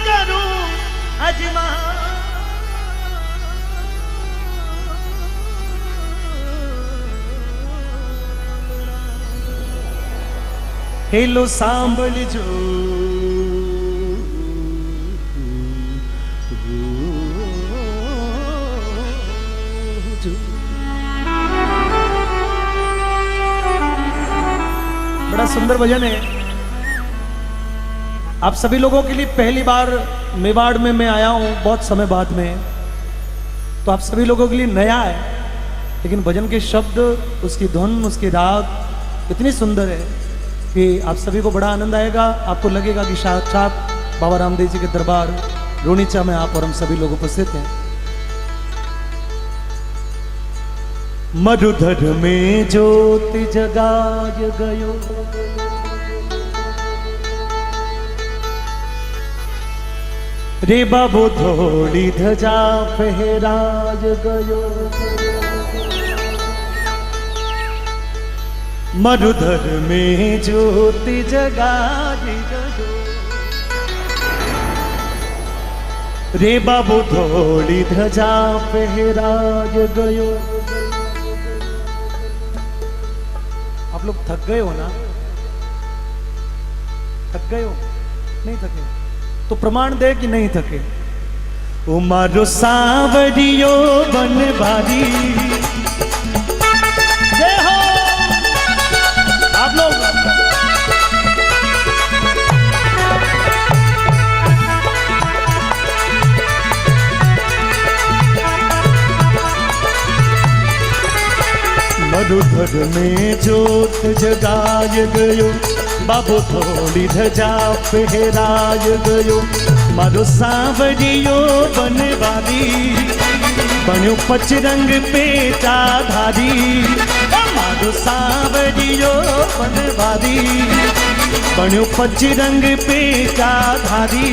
करूं अजमा। हेलो सांभल जो बड़ा सुंदर भजन है। आप सभी लोगों के लिए पहली बार मेवाड़ में मैं आया हूं बहुत समय बाद में, तो आप सभी लोगों के लिए नया है, लेकिन भजन के शब्द, उसकी धुन, उसकी राग इतनी सुंदर है कि आप सभी को बड़ा आनंद आएगा। आपको लगेगा कि साक्षात बाबा रामदेव जी के दरबार रोनीचा में आप और हम सभी लोग उपस्थित हैं। मरुधर में ज्योति जगाय गयो, रे बाबू थोड़ी ध्वजा फहराय गयो। मरुधर में ज्योति जगाय गयो, रे बाबू थोड़ी ध्वजा फहराय गयो। आप लोग थक गए हो ना? थक गए हो? नहीं थके तो प्रमाण दे कि नहीं थके। ओ मारो सावरियो बनवारी, जय हो आप लोग। मरुधर में ज्योत जगाय गयो, बाबू थोड़ी ध्वजा फहराय गयो। मारो सांवरियो बनवारी, बन्यो पचरंग पेटाधारी। मारो सांवरियो बनवारी, बन्यो पचरंग पेटाधारी।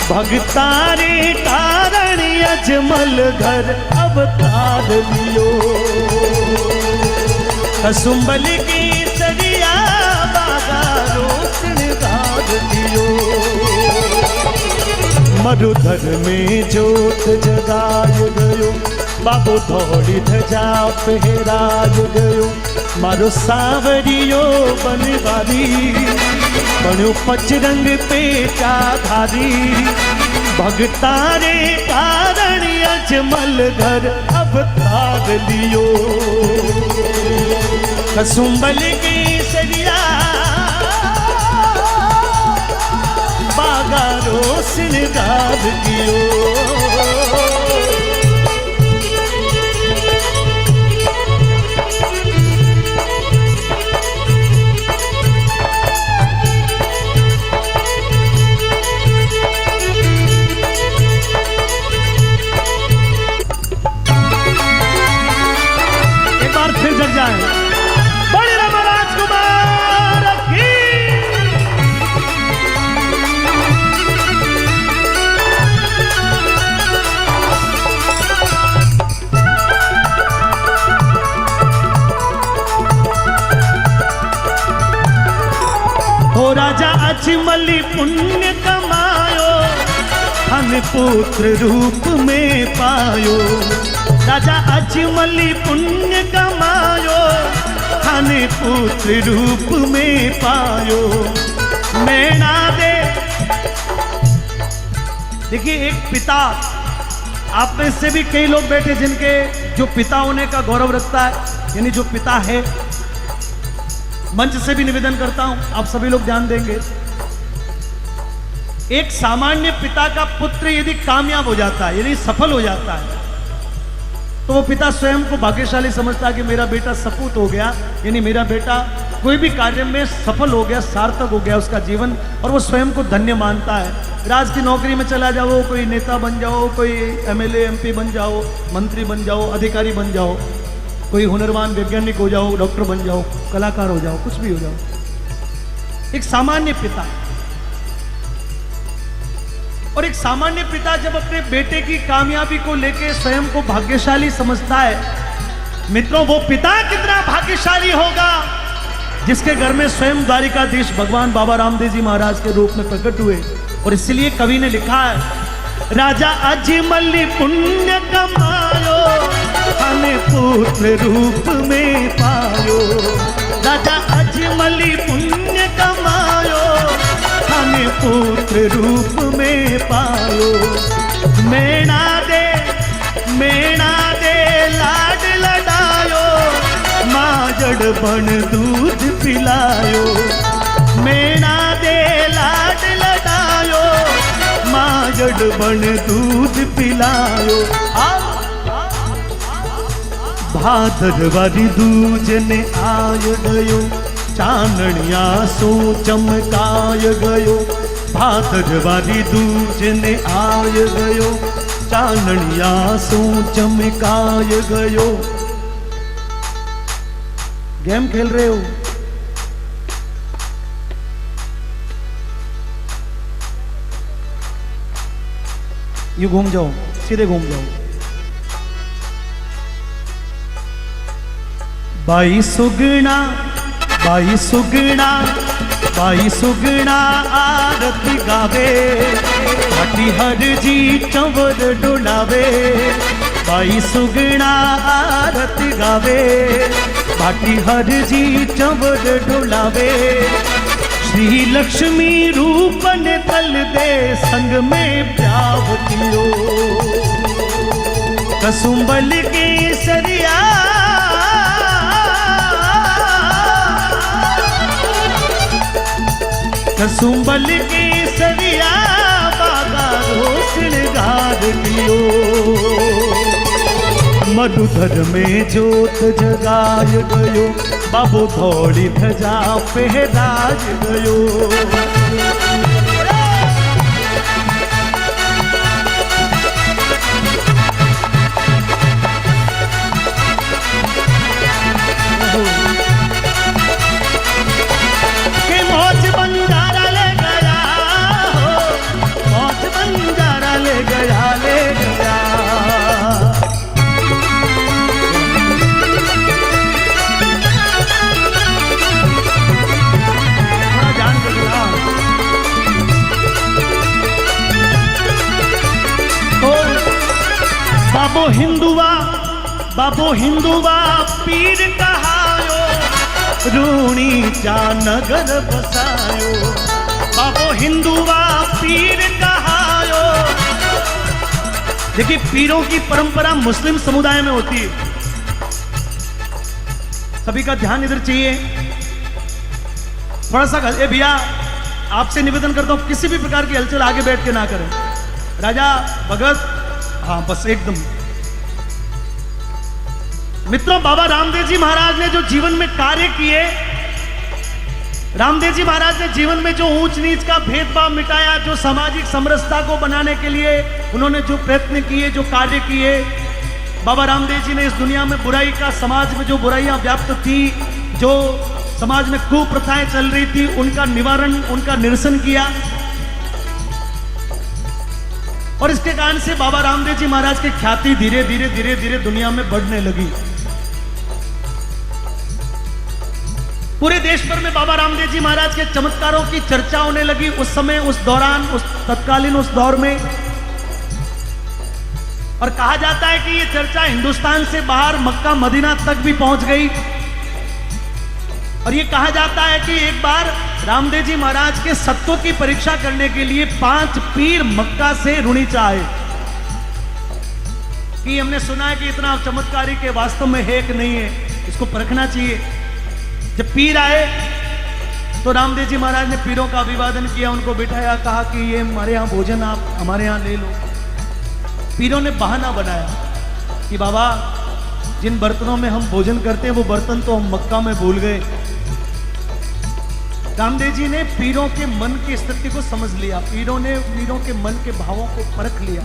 भगतारे कारण अजमल घर अवतार लियो, कसुंबल की सरिया बागारो श्रृंगार दियो। मरुधर में ज्योत जगाय गयो, बाबू थोड़ी ध्वजा फहराय गयो। मारो सांवरियो बनवारी, बन्यो पचरंग पेटाधारी। भगतारे कारण अजमल घर अवतार लियो, कसुंबल की सरिया बागारो श्रृंगार दियो। फिर जग जाए बड़े राम राजकुमार की। हो राजा अजमली पुण्य कमायो, हम पुत्र रूप में पायो। राजा अजमली पुण्य कमायो, थाने पुत्र रूप में पायो। मैना दे देखिए, एक पिता, आप में से भी कई लोग बैठे जिनके जो पिता होने का गौरव रखता है, यानी जो पिता है। मंच से भी निवेदन करता हूं, आप सभी लोग ध्यान देंगे। एक सामान्य पिता का पुत्र यदि कामयाब हो जाता है, यदि सफल हो जाता है, तो वो पिता स्वयं को भाग्यशाली समझता है कि मेरा बेटा सपूत हो गया, यानी मेरा बेटा कोई भी कार्य में सफल हो गया, सार्थक हो गया उसका जीवन, और वो स्वयं को धन्य मानता है। राज की नौकरी में चला जाओ, कोई नेता बन जाओ, कोई एमएलए एमपी बन जाओ, मंत्री बन जाओ, अधिकारी बन जाओ, कोई हुनरवान वैज्ञानिक हो जाओ, डॉक्टर बन जाओ, कलाकार हो जाओ, कुछ भी हो जाओ। एक सामान्य पिता, और एक सामान्य पिता जब अपने बेटे की कामयाबी को लेकर स्वयं को भाग्यशाली समझता है, मित्रों वो पिता कितना भाग्यशाली होगा जिसके घर में स्वयं द्वारिकाधीश भगवान बाबा रामदेव जी महाराज के रूप में प्रकट हुए। और इसलिए कवि ने लिखा है, राजा अजमल पुण्य कमायो, हमें पुत्र रूप में पायो। राजा अजमल पुण्य कमायो, हमें पुत्र रूप में पायो। मेणा दे लाड लडायो, माजड़ बन दूध पिलायो। मेणा दे लाड लडायो, माजड़ बन दूध पिलायो। भादरवारी दूजने आय गयो, चानणिया सो चमकाय गयो। भादरवारी दूजने आय गयो, चानणिया सो चमकाय गयो। गेम खेल रहे हो? यू घूम जाओ, सीधे घूम जाओ। बाई सुगना, बाई सुगना, बाई सुगना आरती गावे, भाटी हर जी चंवर डुलावे। बाई सुगना आरती गावे, भाटी हर जी चंवर डुलावे। श्री लक्ष्मी रूपन तल दे, संग में प्यावतियो। कसुंबल के सरिया, कसुंबल के सरिया, बागा रोशन गार दियो। मधुधर में जोत जगाय गयो, बाबू थोड़ी धजा पहराज गयो। बाबो हिंदुआ पीर कहायो, रूणी चा नगर बसायो। बाबो हिंदुआ पीर कहायो। देखिए, पीरों की परंपरा मुस्लिम समुदाय में होती है। सभी का ध्यान इधर चाहिए थोड़ा सा। ए भैया, आपसे निवेदन करता हूं, किसी भी प्रकार की हलचल आगे बैठ के ना करें। राजा भगत, हाँ बस एकदम। मित्रों, बाबा रामदेव जी महाराज ने जो जीवन में कार्य किए, रामदेव जी महाराज ने जीवन में जो ऊंच नीच का भेदभाव मिटाया, जो सामाजिक समरसता को बनाने के लिए उन्होंने जो प्रयत्न किए, जो कार्य किए, बाबा रामदेव जी ने इस दुनिया में बुराई का, समाज में जो बुराइयां व्याप्त थी, जो समाज में कुप्रथाएं चल रही थी, उनका निवारण, उनका निरसन किया। और इसके कारण से बाबा रामदेव जी महाराज की ख्याति धीरे धीरे धीरे धीरे दुनिया में बढ़ने लगी। पूरे देश भर में बाबा रामदेव जी महाराज के चमत्कारों की चर्चा होने लगी। उस समय, उस दौरान, उस तत्कालीन उस दौर में, और कहा जाता है कि ये चर्चा हिंदुस्तान से बाहर मक्का मदीना तक भी पहुंच गई। और ये कहा जाता है कि एक बार रामदेव जी महाराज के सत्व की परीक्षा करने के लिए 5 पीर मक्का से रुणीचा आए कि हमने सुना है कि इतना चमत्कारी के वास्तव में है कि नहीं है, इसको परखना चाहिए। जब पीर आए तो रामदेव जी महाराज ने पीरों का अभिवादन किया, उनको बिठाया, कहा कि ये हमारे यहाँ भोजन आप हमारे यहाँ ले लो। पीरों ने बहाना बनाया कि बाबा, जिन बर्तनों में हम भोजन करते हैं वो बर्तन तो हम मक्का में भूल गए। रामदेव जी ने पीरों के मन की स्थिति को समझ लिया, पीरों ने पीरों के मन के भावों को परख लिया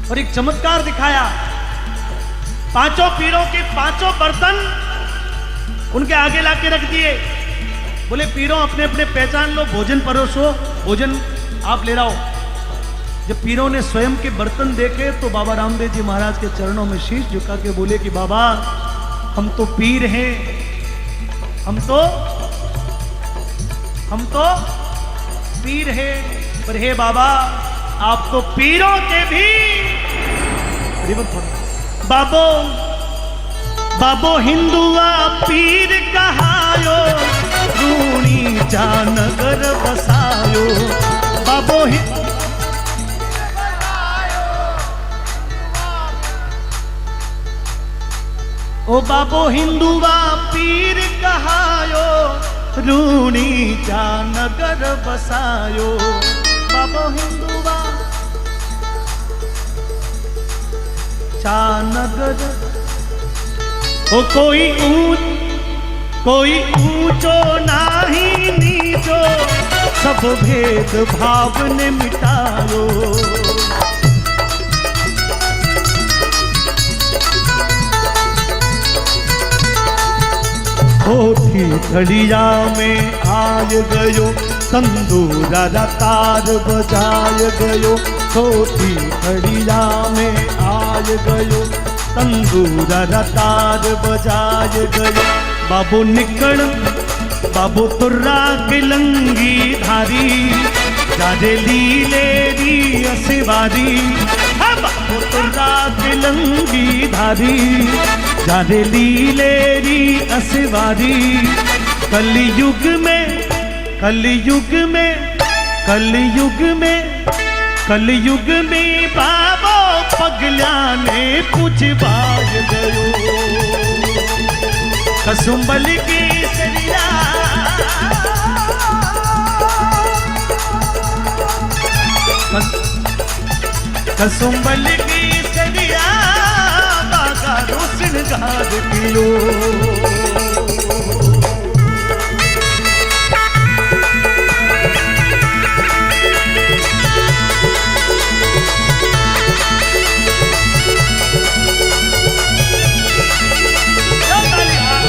और एक चमत्कार दिखाया। 5 पीरों के 5 बर्तन उनके आगे लाके रख दिए। बोले, पीरों अपने अपने पहचान लो, भोजन परोसो, भोजन आप ले रहा हो। जब पीरों ने स्वयं के बर्तन देखे तो बाबा रामदेव जी महाराज के चरणों में शीश झुका के बोले कि बाबा, हम तो पीर हैं, हम तो पीर है, पर हे बाबा आप तो पीरों के भी बाबो बाबो हिंदुआ पीर कहायो, रूणी चा नगर बसायो। बाबो ओ बाबो हिंदुआ पीर कहायो, रूणी चा नगर बसायो। बाबो हिंदुआ चा नगर। ओ कोई ऊंचो नाही नीचो, सब भेद भाव ने मिटायो। होठी थड़िया में आय गयो, तंदूरा तार बजाय गयो। होठी थड़िया में आय गयो, तंदूरा तार बजाय गयो। बाबू निकल बाबू तुर्रा गिलंगी धारी, जादे लीले री असिवारी। बाबू तुर्रा गिलंगी धारी, जादे लीले री असिवारी। कलयुग में कलयुग में कलयुग में कलयुग में बाबो पगला ने कुछ बाज गयो। कसुंबल की सरिया कसुंबल की सरिया, बागा रोशन गाद पियो।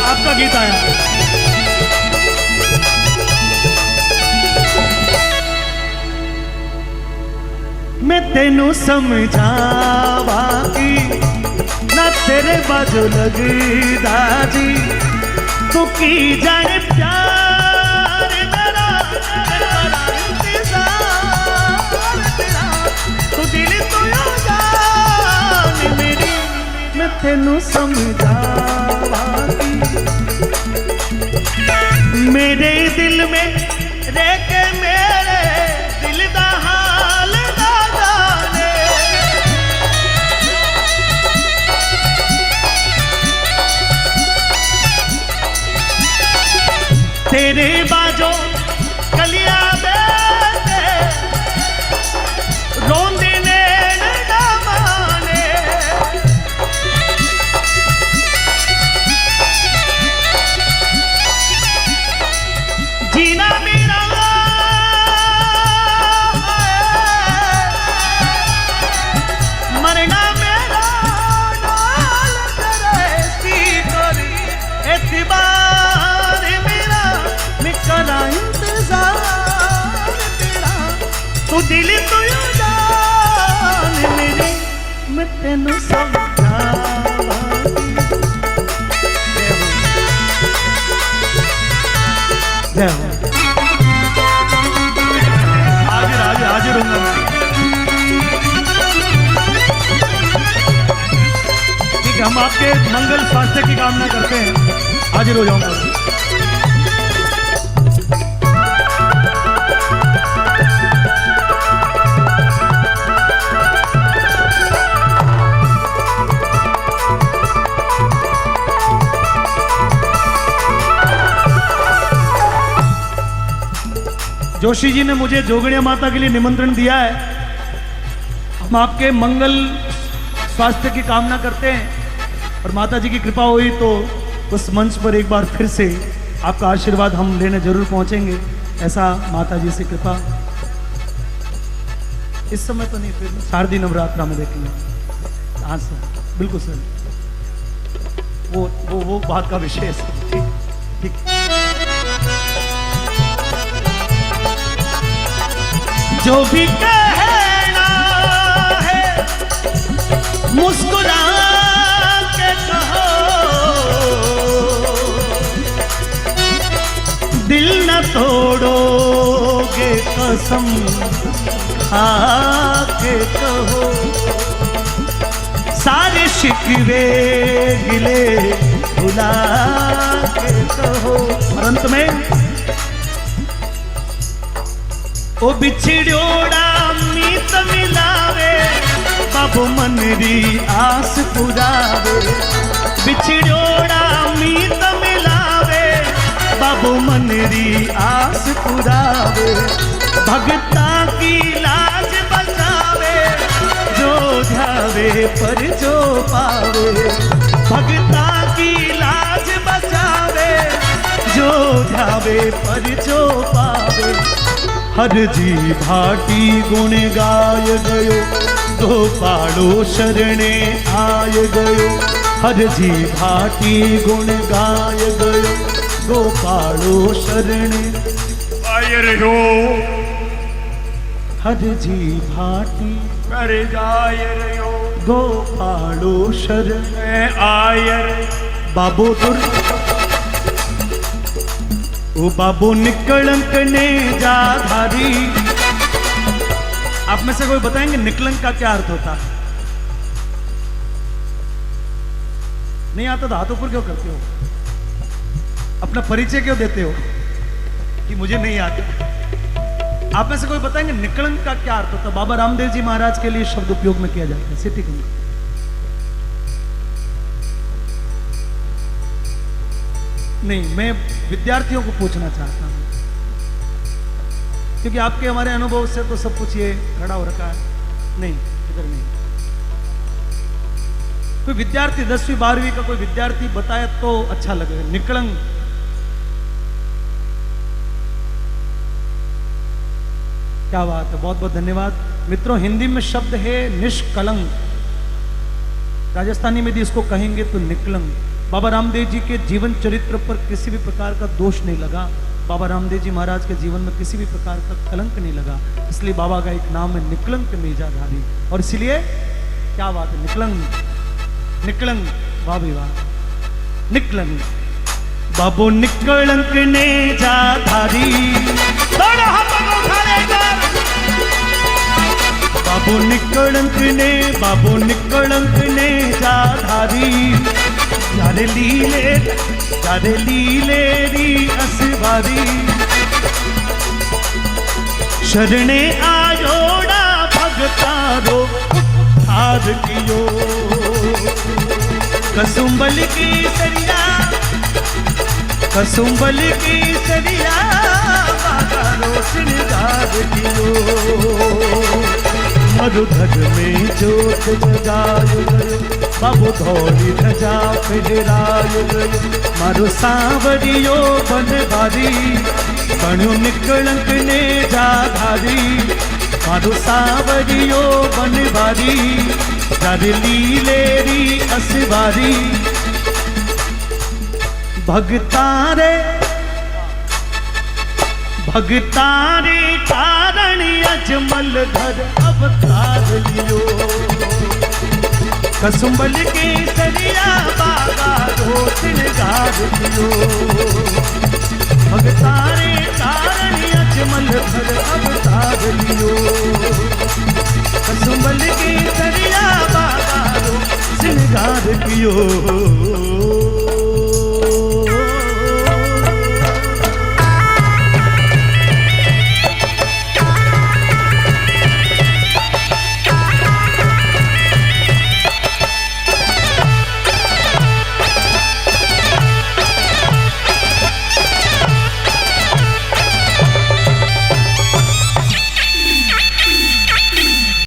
आपका गीत आया। मैं तेनू समझावा की ना तेरे बाजू लगदा जी, तू की जाने प्यार मेरा इंतजार तेरा, तू दिल तो जान मेरी। मैं तेनू समझावा मेरे दिल में रह के मेरे दिल दा हाल ना जाने। तेरे बाजो कलिया बेटे रोंदे ने ना माने। जीना मेरा मरना मेरा नाल करे सी तोरी एतबार मेरा, मैं करा इंतजार तेरा। तू दिल तो जान मेरी, मैं तेनू समझावा। हाजिर हूँ मैं। ठीक है, हम आपके मंगल स्वास्थ्य की कामना करते हैं। हाजिर हो जाऊंगा। जोशी जी ने मुझे जोगणिया माता के लिए निमंत्रण दिया है। हम आपके मंगल स्वास्थ्य की कामना करते हैं और माता जी की कृपा हुई तो उस मंच पर एक बार फिर से आपका आशीर्वाद हम लेने जरूर पहुंचेंगे। ऐसा माता जी से कृपा। इस समय तो नहीं, फिर शारदीय नवरात्रा में देखेंगे। हाँ सर, बिल्कुल सर, वो बात का विषय है सर। ठीक ठीक। जो भी कहना है मुस्कुरा के कहो, दिल न तोड़ोगे कसम खा के कहो, सारे शिकवे गिले भुला के कहो। और अंत में ओ बिछड़ोड़ा मीत मिलावे, बाबू मनरी आस पुरावे। बिछड़ोड़ा मीत मिलावे, बाबू मनरी आस पुरावे। भगता की लाज बचावे, जो ध्यावे पर जो पावे। भगता की लाज बचावे, जो ध्यावे पर जो पावे। हर जी भाटी गुण गाय गयो, गोपालो शरणे आय गयो। हर जी भाटी गुण गाय गयो, गोपालो शरणे आय रहो। हर जी भाटी कर गाय रहो, गोपालो शरणे आय। बाबो दुर्ग ओ बाबू निकलंक ने जाधारी। आप में से कोई बताएंगे निकलंक का क्या अर्थ होता है? नहीं आता तो हाथ ऊपर क्यों करते हो? अपना परिचय क्यों देते हो कि मुझे नहीं आता? आप में से कोई बताएंगे निकलंक का क्या अर्थ होता है? बाबा रामदेव जी महाराज के लिए शब्द उपयोग में किया जाता है। सिटी कुंभ नहीं, मैं विद्यार्थियों को पूछना चाहता हूं, क्योंकि आपके हमारे अनुभव से तो सब कुछ ये खड़ा हो रखा है। नहीं, इधर नहीं। कोई विद्यार्थी 10वीं 12वीं का कोई विद्यार्थी बताए तो अच्छा लगेगा। निकलंक क्या बात है, बहुत बहुत धन्यवाद मित्रों। हिंदी में शब्द है निष्कलंक, राजस्थानी में भी इसको कहेंगे तो निकलंक। बाबा रामदेव जी के जीवन चरित्र पर किसी भी प्रकार का दोष नहीं लगा। बाबा रामदेव जी महाराज के जीवन में किसी भी प्रकार का कलंक नहीं लगा, इसलिए बाबा का एक नाम है निकलंक नेजाधारी। और इसलिए क्या बात है, निकलंक निकलंक, वाह भी वाह। निकलंक बाबू निकलंक नेजाधारी, दोनों हाथों को उठा लेकर। बाबू निकलंक ने, बाबू निकलंक नेजाधारी। यारे लीले री असवारी, शरणे आयोड़ा भगतारो उद्धार कियो। कसुंबल की सरिया, कसुंबल की सरिया, बागारो श्रृंगार कियो। मरुधर में जोत जगायो गयो, बाबू धौली ध्वजा फहरायो गयो। मारो सांवरियो बनवारी, बण्यो निकलंक नेजाधारी। मारो सांवरियो बनवारी, जारे लीलेरी असवारी। भगतारे भगतारे कारण अजमल धर अवतार लियो। कसुंबल के सरिया बागा रो श्रृंगार लियो। भगतारे कारण अजमल धर अवतार लियो। कसुंबल के सरिया बागा रो श्रृंगार लियो।